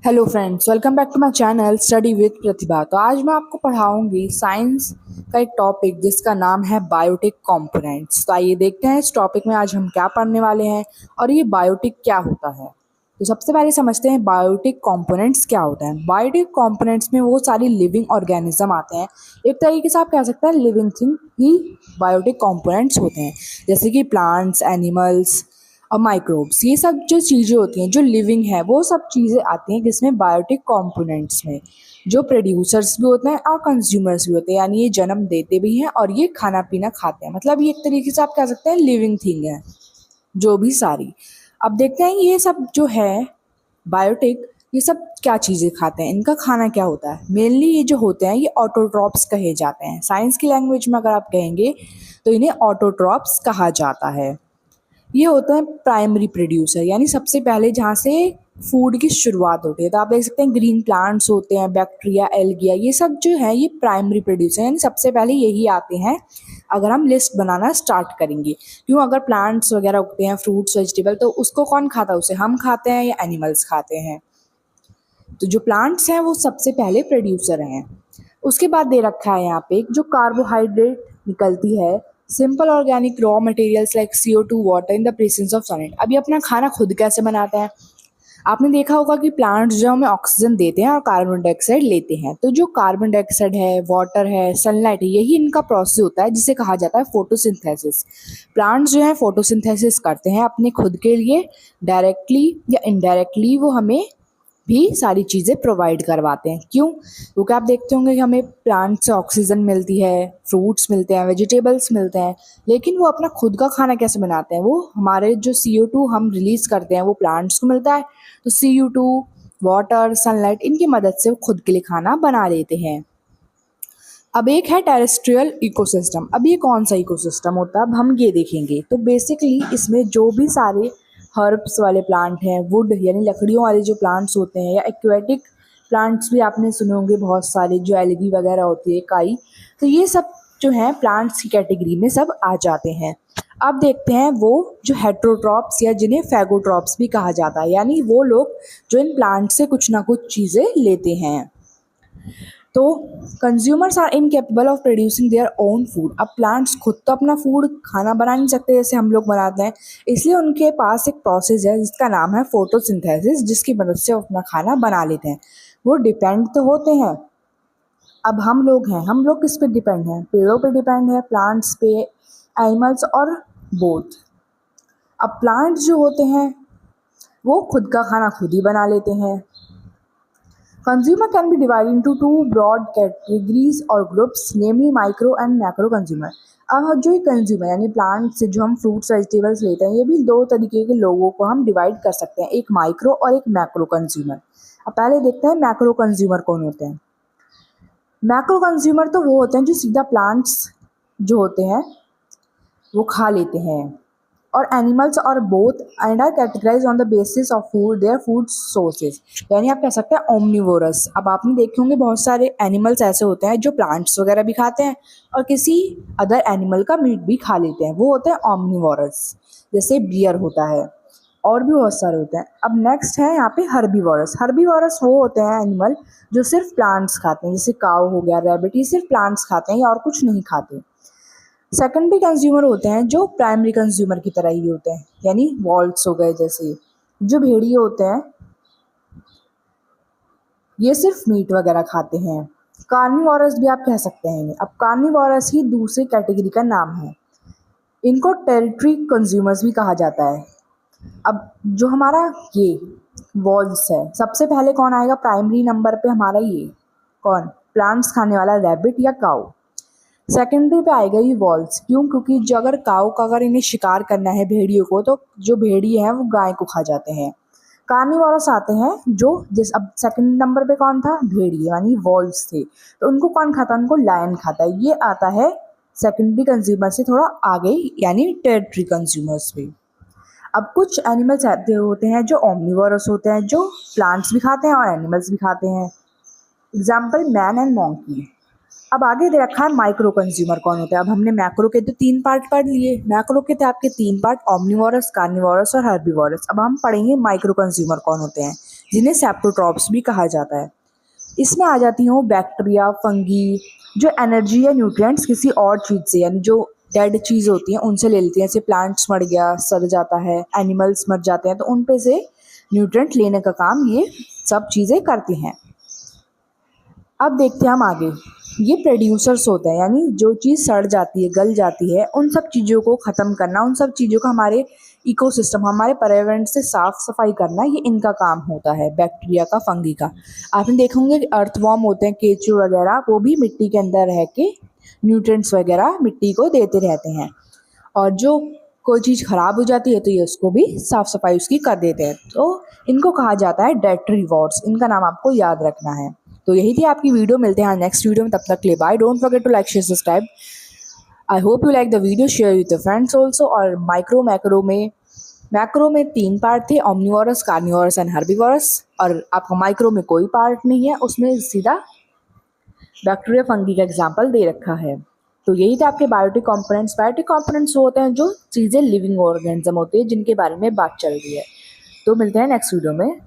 Hello friends, welcome back to my channel study with Pratibha. तो आज मैं आपको पढ़ाऊंगी साइंस का एक टॉपिक जिसका नाम है बायोटिक कंपोनेंट्स। तो आइए देखते हैं इस टॉपिक में आज हम क्या पढ़ने वाले हैं और ये बायोटिक क्या होता है। तो सबसे पहले समझते हैं बायोटिक कंपोनेंट्स क्या होता है। बायोटिक कंपोनेंट्स में वो सारी लिविंग ऑर्गेनिज्म आते हैं। एक तरीके से आप कह सकते हैं लिविंग थिंग ही बायोटिक कंपोनेंट्स होते हैं, जैसे कि प्लांट्स, एनिमल्स और माइक्रोब्स। ये सब जो चीज़ें होती हैं जो लिविंग है वो सब चीज़ें आती हैं जिसमें बायोटिक कंपोनेंट्स में जो प्रोड्यूसर्स भी होते हैं और कंज्यूमर्स भी होते हैं, यानी ये जन्म देते भी हैं और ये खाना पीना खाते हैं। मतलब ये एक तरीके से आप कह सकते हैं लिविंग थिंग है जो भी सारी। अब देखते हैं ये सब जो है बायोटिक, ये सब क्या चीज़ें खाते हैं, इनका खाना क्या होता है। मेनली ये जो होते हैं ये ऑटोट्रॉप्स कहे जाते हैं। साइंस की लैंग्वेज में अगर आप कहेंगे तो इन्हें ऑटोट्रॉप्स कहा जाता है। ये होते हैं प्राइमरी प्रोड्यूसर, यानी सबसे पहले जहाँ से फूड की शुरुआत होती है। तो आप देख सकते हैं ग्रीन प्लांट्स होते हैं, बैक्टीरिया, एल्गिया, ये सब जो है ये प्राइमरी प्रोड्यूसर, यानी सबसे पहले यही आते हैं अगर हम लिस्ट बनाना स्टार्ट करेंगे। क्यों, अगर प्लांट्स वगैरह उगते हैं, फ्रूट्स, वेजिटेबल, तो उसको कौन खाता है? उसे हम खाते हैं या एनिमल्स खाते हैं? तो जो प्लांट्स हैं वो सबसे पहले प्रोड्यूसर हैं। उसके बाद दे रखा है यहाँ पे जो कार्बोहाइड्रेट निकलती है, simple organic raw materials like CO2 water in the presence of sunlight. अभी अपना खाना खुद कैसे बनाते हैं? आपने देखा होगा कि प्लांट्स जो हमें ऑक्सीजन देते हैं और कार्बन डाइऑक्साइड लेते हैं। तो जो कार्बन डाइऑक्साइड है, वाटर है, सनलाइट है, यही इनका प्रोसेस होता है जिसे कहा जाता है फोटोसिंथेसिस। प्लांट्स जो है फोटोसिंथेसिस करते हैं अपने खुद के लिए, डायरेक्टली या इनडायरेक्टली वो हमें भी सारी चीज़ें प्रोवाइड करवाते हैं। क्यों? क्योंकि आप देखते होंगे कि हमें प्लांट से ऑक्सीजन मिलती है, फ्रूट्स मिलते हैं, वेजिटेबल्स मिलते हैं, लेकिन वो अपना खुद का खाना कैसे बनाते हैं? वो हमारे जो CO2 हम रिलीज करते हैं वो प्लांट्स को मिलता है। तो CO2, वाटर, सनलाइट, इनकी मदद से वो खुद के लिए खाना बना लेते हैं। अब एक है टेरेस्ट्रियल इकोसिस्टम। अब ये कौन सा इकोसिस्टम होता है, अब हम ये देखेंगे। तो बेसिकली इसमें जो भी सारे हर्ब्स वाले प्लांट हैं, वुड यानी लकड़ियों वाले जो प्लांट्स होते हैं, या एक्वेटिक प्लांट्स भी आपने सुने होंगे बहुत सारे, जो एल्गी वगैरह होती है, काई, तो ये सब जो हैं प्लांट्स की कैटेगरी में सब आ जाते हैं। अब देखते हैं वो जो हेट्रोट्रॉप्स या जिन्हें फैगोट्रॉप्स भी कहा जाता है, यानी वो लोग जो इन प्लांट से कुछ ना कुछ चीज़ें लेते हैं। तो consumers are incapable of producing their own food. अब प्लांट्स खुद तो अपना फूड खाना बना नहीं सकते जैसे हम लोग बनाते हैं, इसलिए उनके पास एक प्रोसेस है जिसका नाम है फोटोसिंथेसिस, जिसकी मदद से वो अपना खाना बना लेते हैं। वो डिपेंड तो होते हैं। अब हम लोग हैं, हम लोग किस पे डिपेंड हैं? पेड़ों पे डिपेंड है, प्लांट्स पे, एनिमल्स और बोथ। अब प्लांट्स जो होते हैं वो खुद का खाना खुद ही बना लेते हैं। Consumer can be divided into two broad categories or groups, namely micro and macro consumer. अब जो ये कंज्यूमर यानी प्लांट से जो हम फ्रूट्स वेजिटेबल्स लेते हैं, ये भी दो तरीके के लोगों को हम डिवाइड कर सकते हैं, एक माइक्रो और एक मैक्रो कंज्यूमर। अब पहले देखते हैं मैक्रो कंज्यूमर कौन होते हैं। मैक्रो कंज्यूमर तो वो होते हैं जो सीधा प्लांट्स जो होते हैं वो खा लेते हैं, और एनिमल्स और both and are categorise on the basis of food their food sources, यानी आप कह सकते हैं ओमनिवोरस। अब आपने देखे होंगे बहुत सारे एनिमल्स ऐसे होते हैं जो प्लांट्स वगैरह भी खाते हैं और किसी अदर एनिमल का मीट भी खा लेते हैं, वो होते हैं ओमनिवोरस। जैसे बियर होता है और भी बहुत सारे होते हैं। अब नेक्स्ट है यहाँ पे हर्बीवोरस। हर्बीवोरस वो होते हैं एनिमल जो सिर्फ प्लांट्स खाते हैं, जैसे काऊ हो गया, रैबिट, ये सिर्फ प्लांट्स खाते हैं या और कुछ नहीं खाते। सेकेंडरी कंज्यूमर होते हैं जो प्राइमरी कंज्यूमर की तरह ही होते हैं, यानी वॉल्ट्स हो गए, जैसे जो भेड़िए होते हैं ये सिर्फ मीट वगैरह खाते हैं। कार्निवोरस भी आप कह सकते हैं। अब कार्निवोरस ही दूसरी कैटेगरी का नाम है, इनको टेरिटरी कंज्यूमर्स भी कहा जाता है। अब जो हमारा ये वॉल्स है, सबसे पहले कौन आएगा प्राइमरी नंबर पे? हमारा ये कौन, प्लांट्स खाने वाला रैबिट या काऊ। सेकेंडरी पे आएगा ये वॉल्स। क्यों? क्योंकि जो अगर काऊ का अगर इन्हें शिकार करना है भेड़ियों को, तो जो भेड़िए हैं वो गाय को खा जाते हैं। कार्निवोरस आते हैं जो जिस अब सेकंड नंबर पे कौन था? भेड़िए यानी वॉल्स थे। तो उनको कौन खाता है? उनको लायन खाता है। ये आता है सेकेंडरी कंज्यूमर से थोड़ा आगे, यानी टेरिटरी कंज्यूमर्स पे। अब कुछ एनिमल्स ऐसे होते हैं जो ओमनिवोरस होते हैं, जो प्लांट्स भी खाते हैं और एनिमल्स भी खाते हैं। Example man and monkey. अब आगे दे रखा है माइक्रो कंज्यूमर कौन होता है। अब हमने मैक्रो के तो 3 पार्ट पढ़ लिए, मैक्रो के थे आपके 3 पार्ट, ओमनिवोरस, कार्निवोरस और हर्बीवोरस। अब हम पढ़ेंगे माइक्रो कंज्यूमर कौन होते हैं। जिन्हें सेप्टोट्रॉप्स भी कहा जाता है। इसमें आ जाती हैं वो बैक्टीरिया, फंगी, जो एनर्जी या न्यूट्रिएंट्स किसी और चीज़ से, यानी जो डेड चीज़ होती हैं उनसे ले लेती हैं। जैसे प्लांट्स मर गया, सड़ जाता है, एनिमल्स मर जाते हैं, तो उन पे से न्यूट्रिएंट लेने का काम ये सब चीज़ें करती हैं। अब देखते हैं हम आगे। ये प्रोड्यूसर्स होते हैं, यानी जो चीज़ सड़ जाती है, गल जाती है, उन सब चीज़ों को ख़त्म करना, उन सब चीज़ों का हमारे इकोसिस्टम, हमारे पर्यावरण से साफ सफाई करना, ये इनका काम होता है, बैक्टीरिया का, फंगी का। आपने देखा होंगे कि अर्थवॉर्म होते हैं, केंचुए वगैरह, वो भी मिट्टी के अंदर रह के न्यूट्रिएंट्स वगैरह मिट्टी को देते रहते हैं। और जो कोई चीज़ ख़राब हो जाती है तो ये उसको भी साफ़ सफाई उसकी कर देते हैं। तो इनको कहा जाता है डेट्रीवोर्स। इनका नाम आपको याद रखना है। तो यही थी आपकी वीडियो। मिलते हैं नेक्स्ट वीडियो में, तब तक के लिए bye. Don't forget to like, share, subscribe. I hope you like the video, share with your friends also. और मैक्रो में 3 पार्ट थे, ओमनिवोरस, कार्निवोरस एंड हर्बीवोरस। और आपको माइक्रो में कोई पार्ट नहीं है, उसमें सीधा बैक्टीरिया, फंगी का एग्जाम्पल दे रखा है। तो यही था आपके बायोटिक कंपोनेंट्स। बायोटिक कंपोनेंट्स होते हैं जो चीज़ें लिविंग ऑर्गेनिज्म होते हैं जिनके बारे में बात चल रही है। तो मिलते हैं नेक्स्ट वीडियो में।